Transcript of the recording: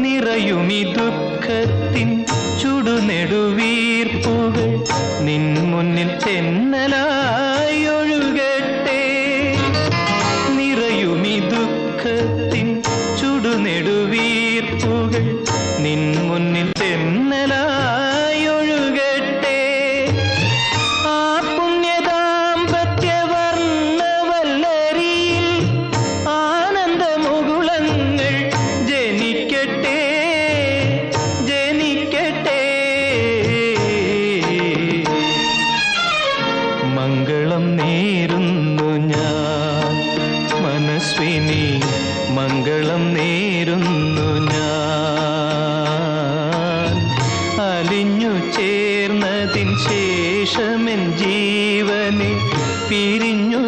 നിറയുമി ദുഃഖത്തിൻ ചുടുനെടുവീർപ്പുകൾ നിൻ മുന്നിൽ തെന്നലായി ഒഴുകട്ടെ. നിറയുമി ദുഃഖത്തിൻ ചുടുനെടുവീർപ്പുകൾ നിൻ മുന്നിൽ തെന്നലായി ഒഴുകട്ടെ. ആ പുണ്യദാമ്പത്യവർണ്ണവല്ലരിയിൽ ആനന്ദമുകുളങ്ങൾ ജനിക്കട്ടെ ജനിക്കട്ടെ. മംഗളം നേരുന്നു ഞാൻ മനസ്വിനി, മംഗളം നേരുന്നു ഞാൻ. അലിഞ്ഞു ചേർന്നതിൻ ശേഷമെൻ ജീവനെ പിരിഞ്ഞു